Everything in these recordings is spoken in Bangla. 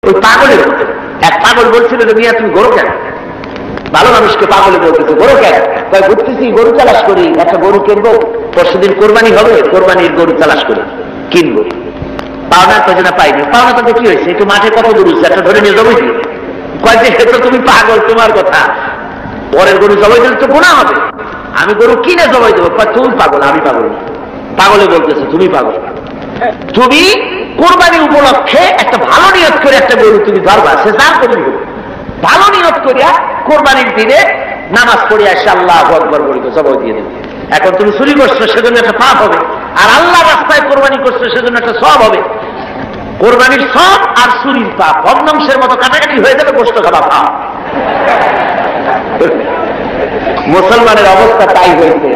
ওই পাগলের এক পাগল বলছিল যে মিয়া তুমি গরু কেন, ভালো মানুষকে পাগলে বলতেছে গরু কেন, তাই ঘুরতেছি গরু তালাশ করি, একটা গরু কিনবো, পরশুদিন কোরবানি হবে, কোরবানির গরু তালাশ করি কিনবো। পাওনা তো না পাইনি, পাওনা তো কি হয়েছে, একটু মাঠে কত গরু একটা ধরে নিয়ে জবাই দিল, কয়েকদিন তো তুমি পাগল, তোমার কথা পরের গরু জবাই দিলে তো গুনাহ হবে, আমি গরু কিনে জবাই দেবো। তুমি পাগল, আমি পাগল না। পাগলে বলতেছে তুমি পাগল, তুমি কোরবানি উপলক্ষে একটা ভালো নিয়ত করে একটা গরু তুমি ধরবা, সে যা করবি ভালো নিয়ত করিয়া কোরবানির দিনে নামাজ পড়িয়া এসে আল্লাহু আকবার বলিতে জবাই দিয়ে দেবে। এখন তুমি চুরি করছো সেজন্য একটা পাপ হবে, আর আল্লাহ রাস্তায় কোরবানি করছো সেজন্য একটা সওয়াব হবে। কোরবানির সওয়াব আর চুরির পাপ ভগ্নাংশের মতো কাটাকাটি হয়ে যাবে, গোশত খাওয়া পাপ। মুসলমানের অবস্থা তাই হয়েছে,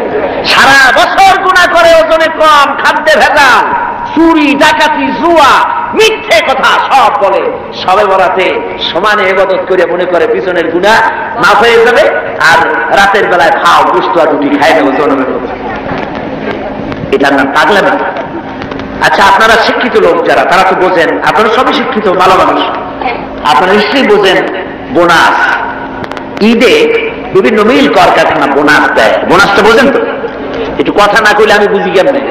সারা বছর গুনাহ করে, ওজনে কম, খাদ্যে ভেজাল, চুরি ডাকাতি জুয়া মিথ্যে কথা সব বলে, সবে বরাতে সমানে ইবাদত করে মনে করে পিছনের গুনাহ মাফ হয়ে যাবে, আর রাতের বেলায় খাও গোশত আর রুটি খায় না জনমের মতো। এটার নাম পাগলামি। আচ্ছা আপনারা শিক্ষিত লোক যারা, তারা তো বোঝেন, আপনারা সবই শিক্ষিত ভালো মানুষ, আপনারা নিশ্চয়ই বোঝেন বোনাস। ঈদে বিভিন্ন মিল কলকারখানা বোনাস দেয়, বোনাসটা বোঝেন তো? একটু কথা না কইলে আমি বুঝি কেমনে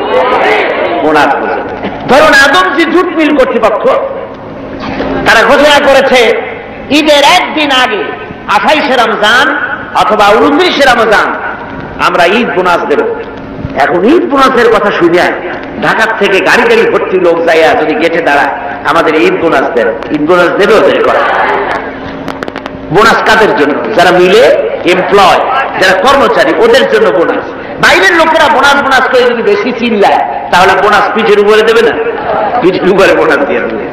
বোনাস বোঝেন। ধরুন আদমজি জুট মিল কর্তৃপক্ষ তারা ঘোষণা করেছে ঈদের একদিন আগে 28শে রমজান অথবা 29শে রমজান আমরা ঈদ বোনাস দেব। এখন ঈদ বোনাসের কথা শুনে ঢাকার থেকে গাড়ি গাড়ি ভর্তি লোক যাইয়া যদি গেটে দাঁড়ায় আমাদের ঈদ বোনাস দেন, ঈদ বোনাস দেবে ওদের কথা। বোনাস কাদের জন্য? যারা মিলে এমপ্লয়, যারা কর্মচারী, ওদের জন্য বোনাস। বাইরের লোকেরা বোনাস বোনাস করে যদি বেশি চিল্লায় তাহলে বোনাস পিঠের উপরে দেবে না, পিঠের উপরে বোনাস দিয়ে দেবে।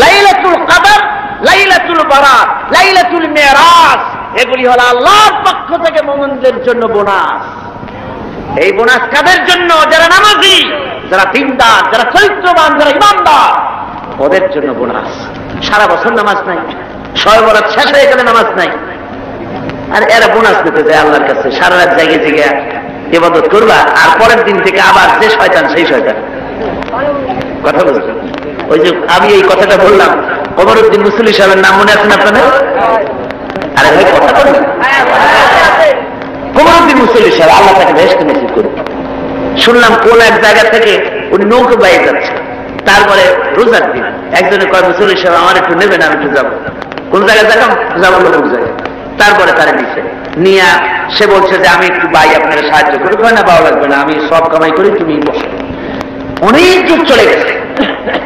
লাইলাতুল কদর, লাইলাতুল বারাত, লাইলাতুল মেরাজ, এগুলি হলো আল্লাহর পক্ষ থেকে মুমিনদের জন্য বোনাস। এই বোনাস কাদের জন্য? যারা নামাজি, যারা দিনদার, যারা চরিত্রবান, যারা ইমানদার, ওদের জন্য বোনাস। সারা বছর নামাজ নাই, শবে বরাত শেষ হয়ে গেলে নামাজ নাই, আর এরা বোনাস দিতে যায় আল্লাহর কাছে, সারা রাত জায়গায় জায়গায় ইবাদত করবা, আর পরের দিন থেকে আবার যে শয়তান সেই শয়তান। কথা বলছেন? ওই যে আমি এই কথাটা বললাম, কমরউদ্দিন মুসল্লি সাহেবের নাম মনে আছেন আপনাদের? আরে ভাই কথা বলবেন, কমরউদ্দিন মুসল্লি সাহেব আল্লাহ তাকে বেহেশতে নসিব করুন। শুনলাম কোন এক জায়গা থেকে উনি নৌকা বাইয়ে যাচ্ছে, তারপরে রোজার দিন একজনে কয় মুসল্লি সাহেব আমার একটু নেবেন, আমি একটু যাবো। কোন জায়গায় যাবো কোন জায়গায়, তারপরে তারা নিচ্ছে নিয়ে সে বলছে যে আমি একটু ভাই আপনাকে সাহায্য করি, কয় না ভালো লাগবে না, আমি সব কামাই করি, তুমি বসো। অনেক দূর চলে গেছে,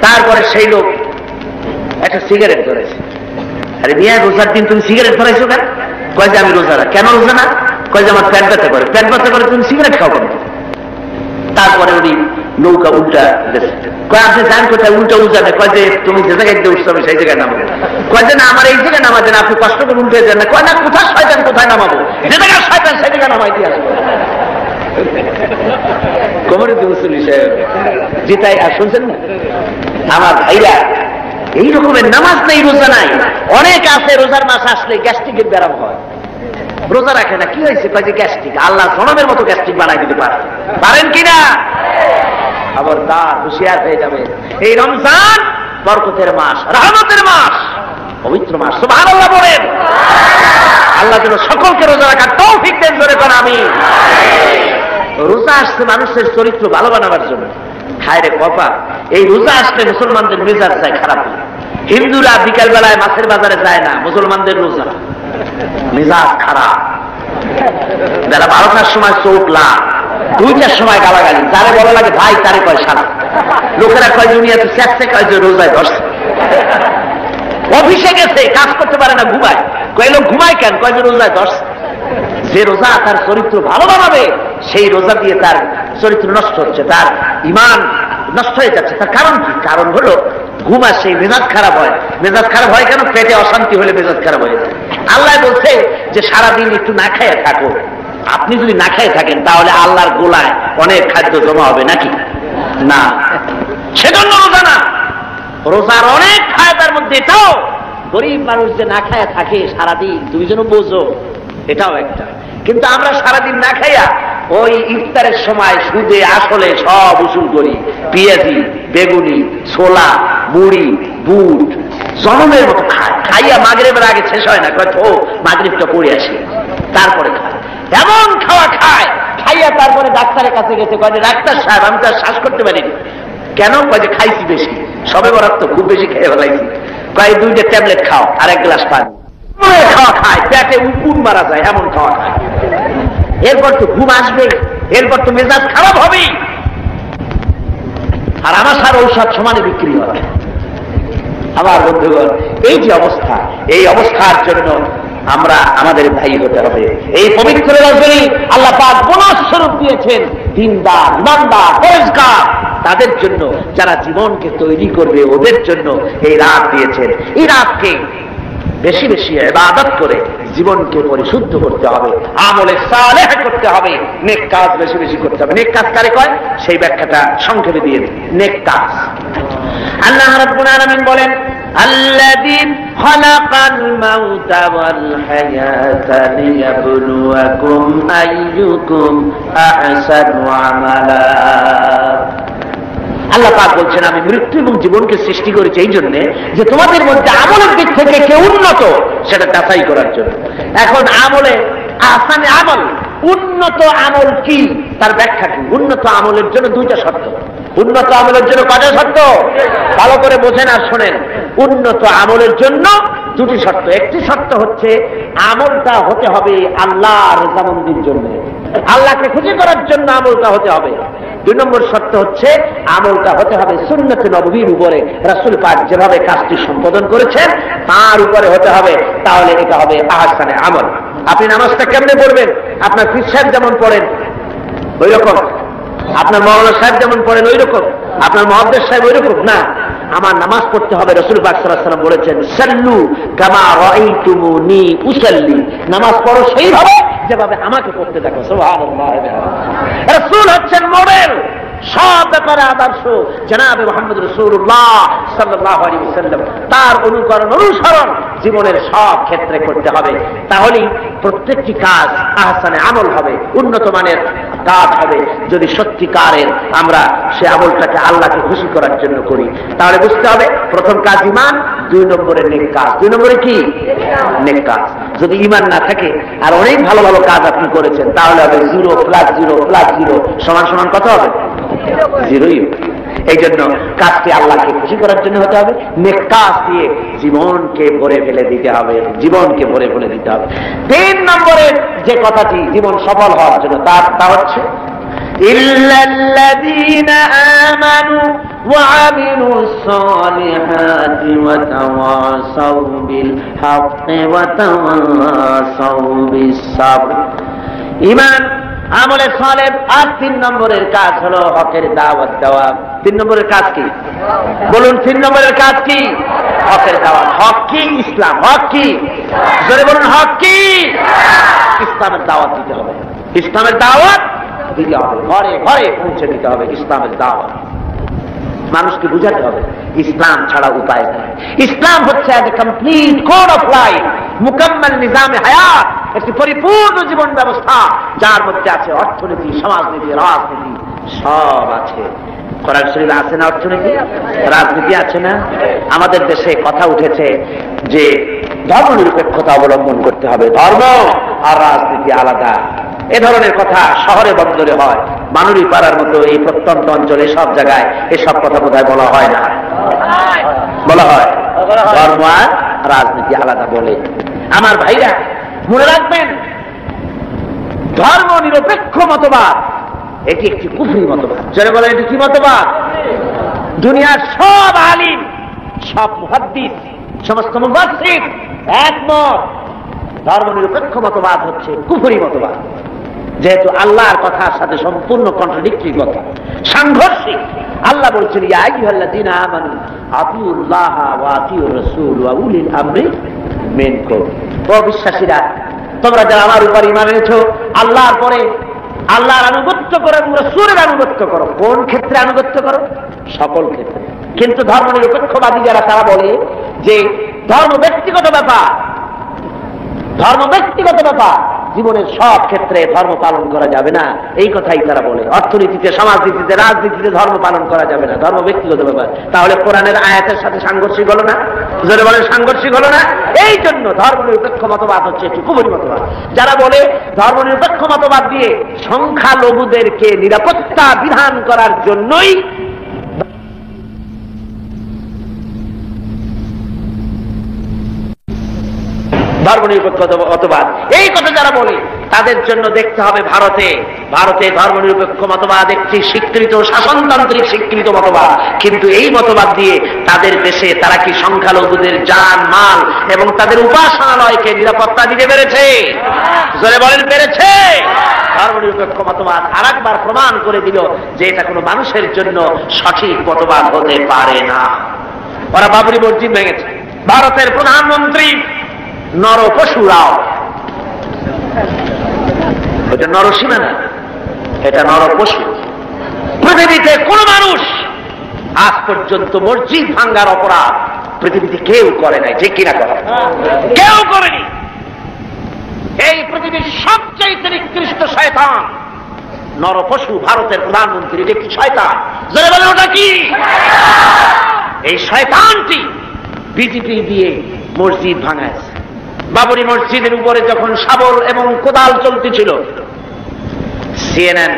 তারপরে সেই লোক একটা সিগারেট ধরেছে। আরে মিয়া রোজার দিন তুমি সিগারেট ধরাইছো কেন? কয় যে আমি রোজা না। কেন রোজা না? কয় যে আমার প্যান্ট ব্যথা করে। প্যান্ট ব্যথা করে তুমি সিগারেট খাও কেন? তারপরে উনি নৌকা উল্টা কয় আপনি যান কোথায়? উল্টা উল্টাবে। কয় যে তুমি যে জায়গায় দিয়ে উঠছো আমি সেই জায়গায় নামাবো। কয় যে না আমার এই জায়গায় নামাবেন, আপনি কষ্ট করে উল্টে যান না। কয় না কোথায় শয়তান, কোথায় নামাবো, যে জায়গায় শয়তান সেই জায়গায় নামাই দিয়ে আসবো। কমরউদ্দিন মুসল্লি সাহেব জিতাই আর শুনছেন না আমার ভাইরা, এই রকমের নামাজ নেই, রোজা নাই। অনেক আছে রোজার মাস আসলে গ্যাস্ট্রিকের ব্যারাম হয়, রোজা রাখে না। কি হয়েছে? কয় যে গ্যাস্ট্রিক। আল্লাহ জনমের মতো গ্যাস্ট্রিক বানাই দিতে পারেন কিনা? আবার তার হুঁশিয়ার হয়ে যাবে। এই রমজান বরকতের মাস, রহমতের মাস, পবিত্র মাস। সুবহানাল্লাহ বলেন। আল্লাহ যেন সকলকে রোজা রাখার তৌফিক দেন, জোরে করে আমিন। রোজা আসছে মানুষের চরিত্র ভালো বানাবার জন্য। খায় রে কপা, এই রোজা আসলে মুসলমানদের মেজাজ যায় খারাপ। হিন্দুরা বিকাল বেলায় মাছের বাজারে যায় না, মুসলমানদের রোজা মেজাজ খারাপ। বেলা 12টার সময় চোট লাভ, 2টার সময় গালাগালি, যারে বলা লাগে ভাই তারে কয় সারা। লোকেরা কয় দুনিয়াতে চেষ্টা, কয় যে রোজায় ধরছে। অফিসে গেছে, কাজ করতে পারে না, ঘুমায়। কয় লোক ঘুমায় কেন? কয় যে রোজায় ধরছে। যে রোজা তার চরিত্র ভালো বানাবে, সেই রোজা দিয়ে তার চরিত্র নষ্ট হচ্ছে, তার ঈমান নষ্ট হয়ে যাচ্ছে। তার কারণ কি? কারণ হলো ঘুম আসে, মেজাজ খারাপ হয়। মেজাজ খারাপ হয় কেন? পেটে অশান্তি হলে মেজাজ খারাপ হয়ে যায়। আল্লাহ বলছে যে সারাদিন একটু না খাইয়ে থাকো। আপনি যদি না খাইয়ে থাকেন তাহলে আল্লাহর গোলায় অনেক খাদ্য জমা হবে নাকি? না, সেজন্য রোজা না। রোজার অনেক ফায়দার মধ্যে এটাও, গরিব মানুষ যে না খাইয়া থাকে সারাদিন, তুমি যেন বোঝো, এটাও একটা। কিন্তু আমরা সারাদিন না খাইয়া ওই ইফতারের সময় সুদে আসলে সব উসুল করি, পেঁয়াজি, বেগুনি, ছোলা, মুড়ি, বুট জনমের মতো খায়। খাইয়া মাগরিবের আগে শেষ হয় না, কয় তো মাগরিবটা পড়ে আসি, তারপরে খায়। এমন খাওয়া খায়, খাইয়া তারপরে ডাক্তারের কাছে গেছে, কয় ডাক্তার সাহেব আমি তো আর শ্বাস করতে পারিনি। কেন? কয় যে খাইছি বেশি, সবে বরাত তো খুব বেশি খেয়ে ফেলাইছি। কয় 2টা ট্যাবলেট খাও আর 1 গ্লাস পানি। খাওয়া খায়, পেটে উকুন মারা যায়, এমন খাওয়া খায়। এরপর তো ঘুম আসবে, এরপর তো মেজাজ খারাপ হবে, আর আমার সার ঔষধ সমানে বিক্রি হবে। আমার বন্ধুগণ, এই যে অবস্থা, এই অবস্থার জন্য আমরা আমাদের ভাই হতে হবে। এই পবিত্র রজনী আল্লাহ পাক বোনাস স্বরূপ দিয়েছেন দিনদার, ইমানদার, পরেশগার তাদের জন্য, যারা জীবনকে তৈরি করবে ওদের জন্য এই রাত দিয়েছেন। এই রাতকে বেশি বেশি ইবাদত করে জীবনকে পরিশুদ্ধ করতে হবে, আমলে সালেহ করতে হবে, নেক কাজ বেশি বেশি করতে হবে। নেক কাজ কারে কয় সেই ব্যাখ্যাটা সংক্ষেপে দিয়ে দিই। নেক কাজ, আল্লাহ রাব্বুল আলামিন বলেন الذي خلق الموت والحياة ليبلوكم أيكم أحسن عملا। আল্লাহ পাক বলছেন আমি মৃত্যু এবং জীবনকে সৃষ্টি করেছি এই জন্য যে তোমাদের মধ্যে আমলের দিক থেকে কে উন্নত সেটা যাচাই করার জন্য। এখন আমলে আহসানে আমল, উন্নত আমল কি তার ব্যাখ্যা কি? উন্নত আমলের জন্য 2টা শর্ত। উন্নত আমলের জন্য কয়টা শর্ত? ভালো করে বোঝেন আর শোনেন। উন্নত আমলের জন্য 2টি শর্ত। একটি শর্ত হচ্ছে আমলটা হতে হবে আল্লাহর রেজামন্দির জন্য, আল্লাহকে খুশি করার জন্য আমলটা হতে হবে। 2 নম্বর শর্ত হচ্ছে আমলটা হতে হবে সুন্নতে নববীর উপরে, রাসূল পাক যেভাবে কাজটি সম্পাদন করেছেন তার উপরে হতে হবে, তাহলে এটা হবে আহসানে আমল। আপনি নামাজটা কেমনে পড়বেন? আপনার পীর সাহেব যেমন পড়েন ওই রকম, আপনার মাওলানা সাহেব যেমন পড়েন ওই রকম, আপনার মুহাদ্দিস সাহেব ওই রকম না। আমার নামাজ পড়তে হবে, রাসূল পাক সাল্লাল্লাহু আলাইহি ওয়াসাল্লাম বলেছেন সাল্লু কামা রাআইতুমুনি উসাল্লি, নামাজ পড়ো সেইভাবে যেভাবে আমাকে পড়তে দেখো। সুবহানাল্লাহ। রাসূল হচ্ছেন মডেল, সব ব্যাপারে আদর্শ। জনাবে মুহাম্মদ রাসূলুল্লাহ সাল্লাল্লাহু আলাইহি ওয়াসাল্লাম, তার অনুকরণ অনুসরণ জীবনের সব ক্ষেত্রে করতে হবে। তাহলেই প্রত্যেকটি কাজ আহসানে আমল হবে, উন্নত মানের কাজ হবে। যদি সত্যিকারের আমরা সে আমলটাকে আল্লাহকে খুশি করার জন্য করি, তাহলে বুঝতে হবে প্রথম কাজ ঈমান, 2 নম্বরে নেক কাজ। 2 নম্বরে কি? নেক কাজ। যদি ঈমান না থাকে আর অনেক ভালো ভালো কাজ আপনি করেছেন, তাহলে হবে 0 + 0 + 0 সমান সমান কত হবে? 0ই। এই জন্য কাজটি আল্লাহকে খুশি করার জন্য হতে হবে, নেক কাজ দিয়ে জীবনকে ভরে ফেলে দিতে হবে, জীবনকে ভরে ফেলে দিতে হবে। 3 নম্বরের যে কথাটি জীবন সফল হওয়ার জন্য তা হচ্ছে ইল্লাল্লাযীনা আমানু ওয়া আমিলুস সালিহাতি ওয়া তাওয়াসাউ বিল হাক্কি ওয়া তাওয়াসাউ বিস সাবর। ঈমান, আমলে সালেহ, আর 3 নম্বরের কাজ হলো হকের দাওয়াত দেওয়া। 3 নম্বরের কাজ কি? বলুন 3 নম্বরের কাজ কি? হকের দাওয়াত। হক কি? ইসলাম। হক কি? জোরে বলুন, হক কি? ইসলামের দাওয়াত দিতে হবে, ইসলামের দাওয়াত দিতে হবে, ঘরে ঘরে পৌঁছে দিতে হবে ইসলামের দাওয়াত। মানুষকে বুঝাতে হবে ইসলাম ছাড়া উপায় নেই। ইসলাম হচ্ছে একটা কমপ্লিট কোড অফ লাইফ, মুকাম্মাল নিজামে হায়াত, একটি পরিপূর্ণ জীবন ব্যবস্থা যার মধ্যে আছে অর্থনীতি, সমাজনীতি, রাজনীতি, সব আছে। কোরআন শরীফে আছে না অর্থনীতি, রাজনীতি আছে না? আমাদের দেশে কথা উঠেছে যে ধর্ম নিরপেক্ষতা অবলম্বন করতে হবে, ধর্ম আর রাজনীতি আলাদা। এ ধরনের কথা শহরে বন্দরে হয়, মানুরি পাড়ার মতো এই প্রত্যন্ত অঞ্চলে সব জায়গায় এসব কথা বোধহয় বলা হয় না, বলা হয় ধর্ম আর রাজনীতি আলাদা বলে। আমার ভাইরা মনে রাখবেন, ধর্ম নিরপেক্ষ মতবাদ এটি একটি কুফরি মতবাদ। যারা বলে এটি কি মতবাদ? দুনিয়ার সব আলিম, সব মুহাদ্দিস, সমস্ত মুফাসসির একমত, ধর্ম নিরপেক্ষ মতবাদ হচ্ছে কুফরি মতবাদ। যেহেতু আল্লাহর কথার সাথে সম্পূর্ণ কন্ট্রাডিক্টরি কথা, সাংঘর্ষিক। আল্লাহ বলছেন ইয়া আইয়ুহাল্লাযীনা আমানু আতিউল্লাহা ওয়া আতিউর রাসূল ওয়া উলিল আমরি মিনকুম। ও বিশ্বাসীরা, তোমরা যারা আমার উপর ঈমান এনেছো, আল্লাহর পরে আল্লাহর আনুগত্য করো এবং রাসূলের আনুগত্য করো। কোন ক্ষেত্রে আনুগত্য করো? সকল ক্ষেত্রে। কিন্তু ধর্ম নিরপেক্ষবাদী যারা, তারা বলে যে ধর্ম ব্যক্তিগত ব্যাপার, ধর্ম ব্যক্তিগত ব্যাপার, জীবনের সব ক্ষেত্রে ধর্ম পালন করা যাবে না, এই কথাই তারা বলে। অর্থনীতিতে, সমাজনীতিতে, রাজনীতিতে ধর্ম পালন করা যাবে না, ধর্ম ব্যক্তিগত ব্যাপার। তাহলে কোরআনের আয়াতের সাথে সাংঘর্ষিক হলো না? জোরে বলেন, সাংঘর্ষিক হলো না? এই জন্য ধর্মনিরপেক্ষ মতবাদ হচ্ছে একটি কুফরি মতবাদ। যারা বলে ধর্মনিরপেক্ষ মতবাদ দিয়ে সংখ্যালঘুদেরকে নিরাপত্তা বিধান করার জন্যই ধর্মনিরপেক্ষ মতবাদ, এই কথা যারা বলে তাদের জন্য দেখতে হবে ভারতে ধর্মনিরপেক্ষ মতবাদ একটি স্বীকৃত শাসনতান্ত্রিক স্বীকৃত মতবাদ। কিন্তু এই মতবাদ দিয়ে তাদের দেশে তারা কি সংখ্যালঘুদের জান মাল এবং তাদের উপাসনালয়কে নিরাপত্তা দিতে পেরেছে? জোরে বলেন, পেরেছে? ধর্মনিরপেক্ষ মতবাদ আরেকবার প্রমাণ করে দিল যে এটা কোনো মানুষের জন্য সঠিক মতবাদ হতে পারে না। ওরা বাবরি মসজিদ ভেঙেছে। ভারতের প্রধানমন্ত্রী নর পশুরাও, এটা নরসীমা না, এটা নর পশু। পৃথিবীতে কোন মানুষ আজ পর্যন্ত মসজিদ ভাঙ্গার অপরাধ পৃথিবীতে কেউ করে নাই, ঠিক কিনা কথা? কেউ করেনি। এই পৃথিবীর সবচেয়ে নিকৃষ্ট শয়তান নর পশু ভারতের প্রধানমন্ত্রী, এটা কি শয়তান? জোরে বলে, ওটা কি? এই শয়তানটি বিজেপি দিয়ে মসজিদ ভাঙাইছে। বাবরি মসজিদের উপরে যখন শাবল এবং কোদাল চলতেছিল, সিএনএন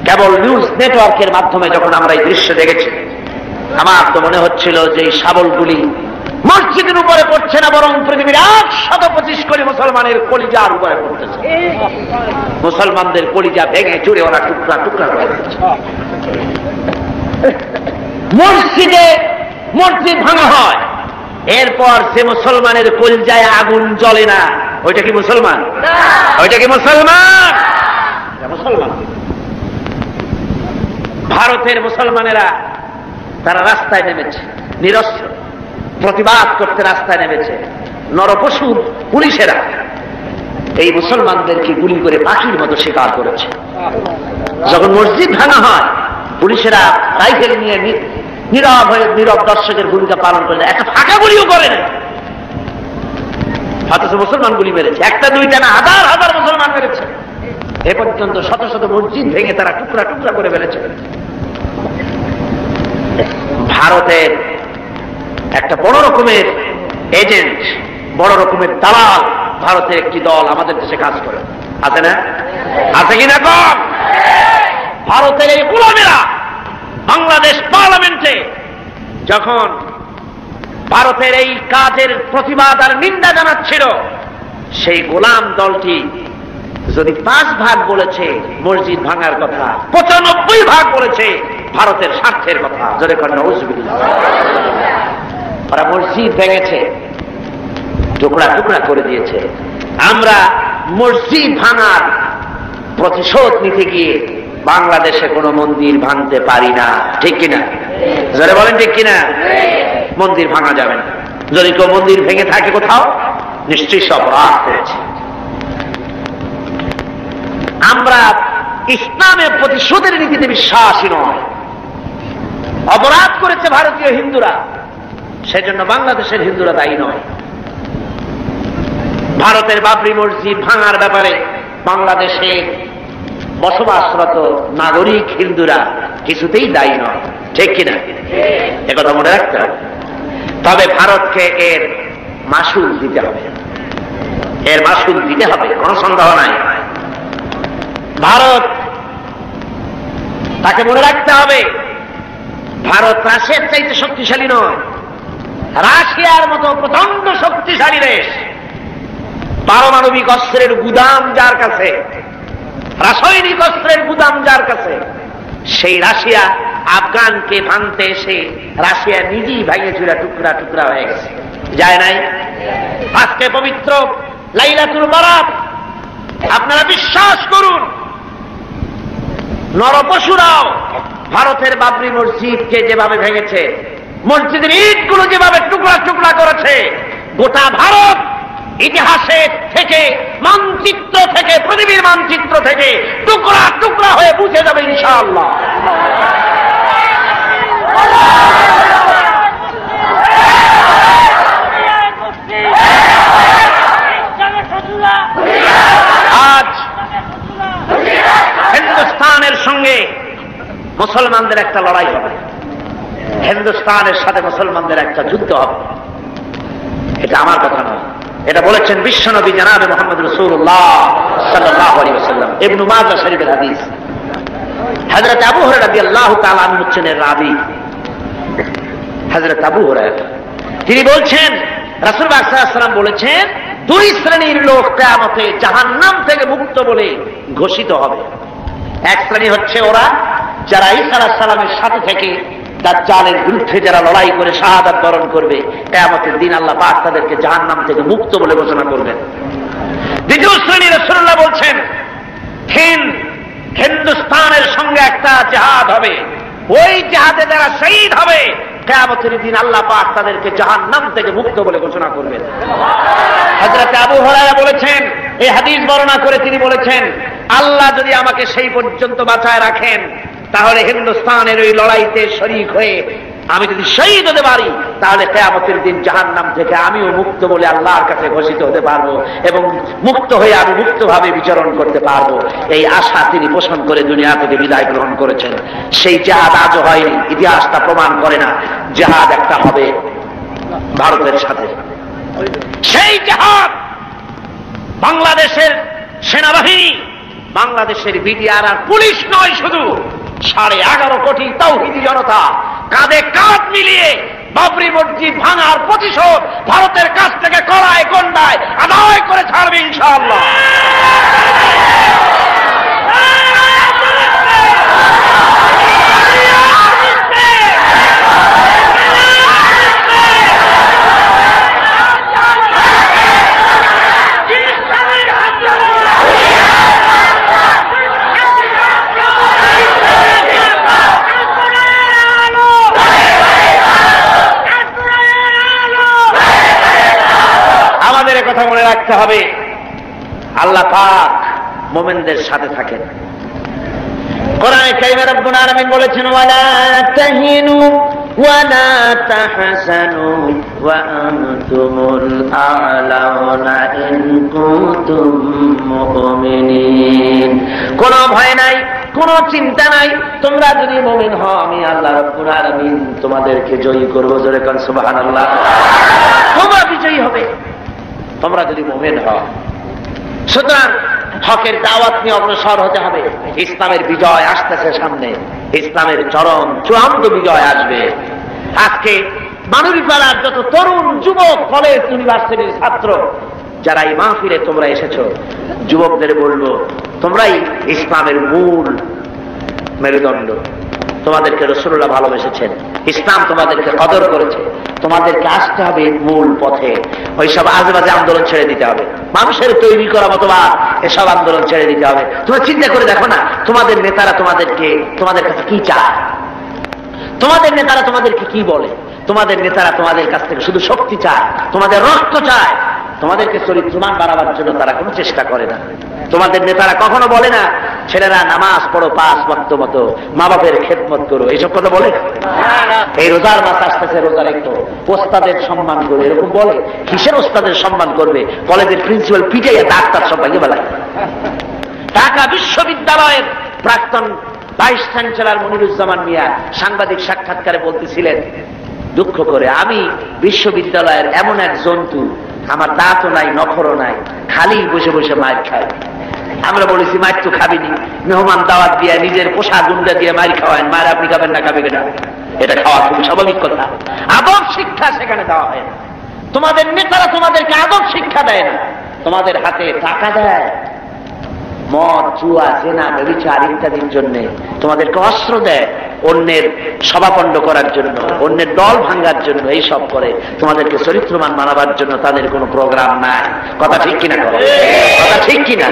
কেবল নিউজ নেটওয়ার্কের মাধ্যমে যখন আমরা এই দৃশ্য দেখেছি, আমার তো মনে হচ্ছিল যে এই শাবলগুলি মসজিদের উপরে পড়ছে না, বরং পৃথিবীর 125 কোটি মুসলমানের কলিজার উপরে পড়তেছে। মুসলমানদের কলিজা ভেঙে চুরে ওরা টুকরা টুকরা করে দিচ্ছে। মসজিদ ভাঙা হয়, এরপর সে মুসলমানের কলিজায় আগুন জ্বলে না, ওইটা কি মুসলমান? ওইটা কি মুসলমান? মুসলমান। ভারতের মুসলমানেরা তারা রাস্তায় নেমেছে, নিরস্ত্র প্রতিবাদ করতে রাস্তায় নেমেছে। নরপশু পুলিশেরা এই মুসলমানদেরকে গুলি করে পাখির মতো শিকার করেছে। যখন মসজিদ ভাঙা হয়, পুলিশেরা রাইফেল নিয়ে নীরব দর্শকের ভূমিকা পালন করে, একটা ফাঁকা গুলিও করে না। অথচ মুসলমান গুলি মেরেছে, একটা দুইটা না, হাজার হাজার মুসলমান মেরেছে। এ পর্যন্ত শত শত মসজিদ ভেঙে তারা টুকরা টুকরা করে ফেলেছে। ভারতের একটা বড় রকমের এজেন্ট, বড় রকমের দালাল ভারতের একটি দল আমাদের দেশে কাজ করে, আছে না? আছে কিনা কম? ভারতের এই গোলামেরা বাংলাদেশ পার্লামেন্টে যখন ভারতের এই কাজের প্রতিবাদ আর নিন্দা জানাচ্ছিল, সেই গোলাম দলটি যদি 5 ভাগ বলেছে মসজিদ ভাঙার কথা, 95 ভাগ বলেছে ভারতের স্বার্থের কথা। জোরে কর নাউযুবিল্লাহ। ওরা মসজিদ ভেঙেছে, টুকরা টুকরা করে দিয়েছে। আমরা মসজিদ ভাঙার প্রতিশোধ নিতে গিয়ে বাংলাদেশে কোনো মন্দির ভাঙতে পারি না, ঠিক কিনা? জোরে বলেন, ঠিক কিনা? মন্দির ভাঙা যাবে না। যদি কেউ মন্দির ভেঙে থাকে কোথাও, নিশ্চয়ই সব অপরাধ করেছে। আমরা ইসলামের প্রতিশোধের নীতিতে বিশ্বাসী নয়। অপরাধ করেছে ভারতীয় হিন্দুরা, সেজন্য বাংলাদেশের হিন্দুরা দায়ী নয়। ভারতের বাবরি মসজিদ ভাঙার ব্যাপারে বাংলাদেশে বসবাসরত নাগরিক হিন্দুরা কিছুতেই দায়ী নয়, ঠিক কিনা? একথা মনে রাখতে হবে। তবে ভারতকে এর মাসুল দিতে হবে, এর মাসুল দিতে হবে, কোনো সন্দেহ নাই। ভারত, তাকে মনে রাখতে হবে, ভারত রাশিয়ার চাইতে শক্তিশালী নয়। রাশিয়ার মতো প্রচন্ড শক্তিশালী দেশ, পারমাণবিক অস্ত্রের গুদাম যার কাছে, রাসায়নিক অস্ত্রের গুদাম যার কাছে, সেই রাশিয়া আফগানকে ভাঙতে এসে রাশিয়া নিজেই ভেঙে চুরা টুকরা টুকরা হয়ে গেছে, যায় নাই? আজকে পবিত্র লাইলাতুল বারাত, আপনারা বিশ্বাস করুন, নরপশুরাও ভারতের বাবরি মসজিদকে যেভাবে ভেঙেছে, মসজিদের ইটগুলো যেভাবে টুকরা টুকরা করেছে, গোটা ভারত ইতিহাসের থেকে, মানচিত্র থেকে, পৃথিবীর মানচিত্র থেকে টুকরা টুকরা হয়ে বুঝে যাবে ইনশাআল্লাহ। মুসলমানদের একটা লড়াই হবে, হিন্দুস্তানের সাথে মুসলমানদের একটা যুদ্ধ হবে। এটা আমার কথা নয়, এটা বলেছেন বিশ্বনবী জনাবে মুহাম্মদ রাসূলুল্লাহ সাল্লাল্লাহু আলাইহি ওয়াসাল্লাম। ইবনে মাজাহ শরীফের হাদিস। হযরত আবু হুরায়রা রাদিয়াল্লাহু তাআলা আনহু হচ্ছেন রাবী। হযরত আবু হুরায়রা তিনি বলছেন রাসূল সাল্লাল্লাহু আলাইহি ওয়াসাল্লাম বলেছেন, দুই শ্রেণীর লোক কিয়ামতে জাহান্নাম থেকে মুক্ত বলে ঘোষিত হবে। এক শ্রেণী হচ্ছে ওরা যারা ঈসা আলাইহিস সালামের সাথে থেকে দাজ্জালের বিরুদ্ধে যারা লড়াই করে শাহাদাত বরণ করবে, কিয়ামতের দিন আল্লাহ পাক তাদেরকে জাহান্নাম থেকে মুক্ত বলে ঘোষণা করবেন। দ্বিতীয় শ্রেণী রাসূলুল্লাহ বলছেন, হিন্দুস্তানের সঙ্গে একটা জিহাদ হবে, ওই জিহাদে যারা শহীদ হবে কিয়ামতের দিন আল্লাহ পাক তাদেরকে জাহান্নাম থেকে মুক্ত বলে ঘোষণা করবেন। হযরত আবু হুরায়রা বলেছেন, এই হাদিস বর্ণনা করে তিনি বলেছেন, আল্লাহ যদি আমাকে সেই পর্যন্ত বাঁচায় রাখেন তাহলে হিন্দুস্তানের ওই লড়াইতে শরীক হয়ে আমি যদি শহীদ হতে পারি তাহলে কিয়ামতের দিন জাহান্নাম থেকে আমিও মুক্ত বলে আল্লাহর কাছে ঘোষিত হতে পারবো এবং মুক্ত হয়ে আমি মুক্তভাবে বিচরণ করতে পারবো। এই আশা তিনি পোষণ করে দুনিয়া থেকে বিদায় গ্রহণ করেছেন। সেই জিহাদ আজও হয়নি, ইতিহাসটা প্রমাণ করে না। জিহাদ একটা হবে ভারতের সাথে। সেই জিহাদ বাংলাদেশের সেনাবাহিনী, বাংলাদেশের বিডিআর আর পুলিশ নয়, শুধু 11.5 কোটি তাওহীদি জনতা কাঁধে কাঁধ মিলিয়ে বাবরি মসজিদ ভাঙার প্রতিশোধ ভারতের কাছ থেকে কড়ায় গন্ডায় আদায় করে ছাড়বে ইনশাআল্লাহ। কথা মনে রাখতে হবে, আল্লাহ পাক মুমিনদের সাথে থাকেন। কোরআনে কারীমে রব্বুল আলামিন বলেছেন, ওয়ালা তাহিনু ওয়ালা তাহসানু ওয়া আনতুমুল আ'লাউনা ইন কুনতুম মুমিনিন। কোনো ভয় নাই, কোনো চিন্তা নাই, তোমরা যদি মুমিন হও আমি আল্লাহ রব্বুল আলামিন তোমাদেরকে জয়ী করব। জোরে কোন সুবহানাল্লাহ। তোমরা বিজয়ী হবে তোমরা যদি মুমিন হও। সুতরাং হকের দাওয়াত নিয়ে অগ্রসর হতে হবে। ইসলামের বিজয় আসতেছে সামনে, ইসলামের চরম চূড়ান্ত বিজয় আসবে। আজকে মানবীপাড়ার যত তরুণ যুবক, কলেজ ইউনিভার্সিটির ছাত্র যারা এই মাহফিলে তোমরা এসেছো, যুবকদের বলবো তোমরাই ইসলামের মূল মেরুদণ্ড। তোমাদেরকে রাসূলুল্লাহ ভালোবেসেছেন, ইসলাম তোমাদেরকে কদর করেছে, তোমাদেরকে আসতে হবে মূল পথে। ওইসব আজেবাজে আন্দোলন ছেড়ে দিতে হবে, মানুষের তৈরি করা মতবাদ এসব আন্দোলন ছেড়ে দিতে হবে। তোমরা চিন্তা করে দেখো না, তোমাদের নেতারা তোমাদের কাছে কি চায়, তোমাদের নেতারা তোমাদেরকে কি বলে। তোমাদের নেতারা তোমাদের কাছ থেকে শুধু শক্তি চায়, তোমাদের রক্ত চায়। তোমাদেরকে চরিত্রমান বাড়াবার জন্য তারা কোনো চেষ্টা করে না। তোমাদের নেতারা কখনো বলে না ছেলেরা নামাজ পড়ো 5 ওয়াক্ত মতো, মা বাপের খেদমত করো, এইসব কথা বলে? এই রোজার মাস আসতেছে, রোজা রেখো, ওস্তাদের সম্মান করো, এরকম বলে? কিসের ওস্তাদের সম্মান করবে? কলেজের প্রিন্সিপাল পিটাইয়া ডাক্তার সব ভাইয়ে বেলায়। ঢাকা বিশ্ববিদ্যালয়ের প্রাক্তন ভাইস চ্যান্সেলর মনিরুজ্জামান মিয়া সাংবাদিক সাক্ষাৎকারে বলতেছিলেন দুঃখ করে, আমি বিশ্ববিদ্যালয়ের এমন এক জন্তু, আমার দাঁতও নাই, নখরও নাই, খালি বসে বসে মায়ের খায়। আমরা বলেছি মায়ের তো খাবিনি, মেহমান দাওয়াত দিয়ে নিজের পোষা গুন্ডা দিয়ে মায়ের খাওয়ায়, মায়ের আপনি খাবেন না, খাবে কেনা? এটা খাওয়া খুব স্বাভাবিক কথা। আদব শিক্ষা সেখানে দেওয়া হয় না। তোমাদের নেতারা তোমাদেরকে আদব শিক্ষা দেয় না, তোমাদের হাতে টাকা দেয় মদ, জুয়া, জেনা, ব্যভিচার ইত্যাদির জন্য, তোমাদেরকে অস্ত্র দেয় অন্যের সভাপণ্ড করার জন্য, অন্যের দল ভাঙ্গার জন্য, এইসব করে। তোমাদেরকে চরিত্রমান বানাবার জন্য তাদের কোনো প্রোগ্রাম নাই। কথা ঠিক কিনা? কথা ঠিক কিনা?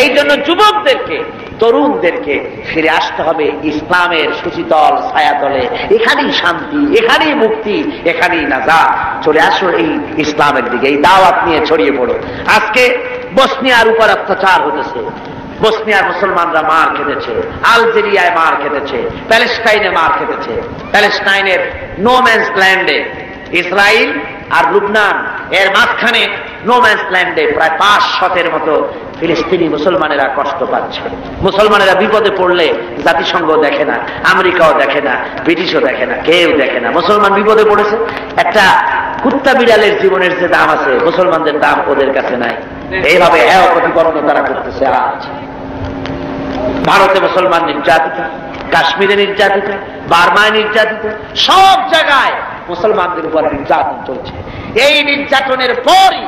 এই জন্য যুবকদেরকে, তরুণদেরকে ফিরে আসতে হবে ইসলামের সুশীতল ছায়াতলে। এখানেই শান্তি, এখানেই মুক্তি, এখানেই নাজাত। চলে আসো এই ইসলামের দিকে, এই দাওয়াত নিয়ে ছড়িয়ে পড়ো। আজকে বসনিয়ার উপর অত্যাচার হতেছে, বসনিয়ার মুসলমানরা মার খেতেছে, আলজেরিয়ায় মার খেতেছে, প্যালেস্টাইনে মার খেতেছে। প্যালেস্টাইনের নো ম্যানস ল্যান্ডে ইসরায়েল আর লুবনান, এর মাঝখানে নোম্যান্স ল্যান্ডে প্রায় 500-এর মতো ফিলিস্তিনি মুসলমানেরা কষ্ট পাচ্ছে। মুসলমানেরা বিপদে পড়লে জাতিসংঘ দেখে না, আমেরিকাও দেখে না, ব্রিটিশও দেখে না, কেউ দেখে না। মুসলমান বিপদে পড়েছে, একটা কুত্তা বিড়ালের জীবনের যে দাম আছে মুসলমানদের দাম ওদের কাছে নাই। এইভাবে প্রতিকরণ তারা করতেছে। আজ ভারতে মুসলমান নির্যাতিত, কাশ্মীরে নির্যাতিত, বার্মায় নির্যাতিত, সব জায়গায় মুসলমানদের উপর নির্যাতন চলছে। এই নির্যাতনের পরই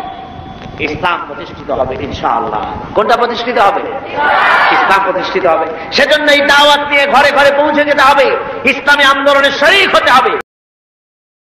ইসলাম প্রতিষ্ঠিত হবে ইনশাআল্লাহ। কোনটা প্রতিষ্ঠিত হবে? ইসলাম প্রতিষ্ঠিত হবে। সেজন্য এই দাওয়াত নিয়ে ঘরে ঘরে পৌঁছে যেতে হবে, ইসলামী আন্দোলনের শরীক হতে হবে।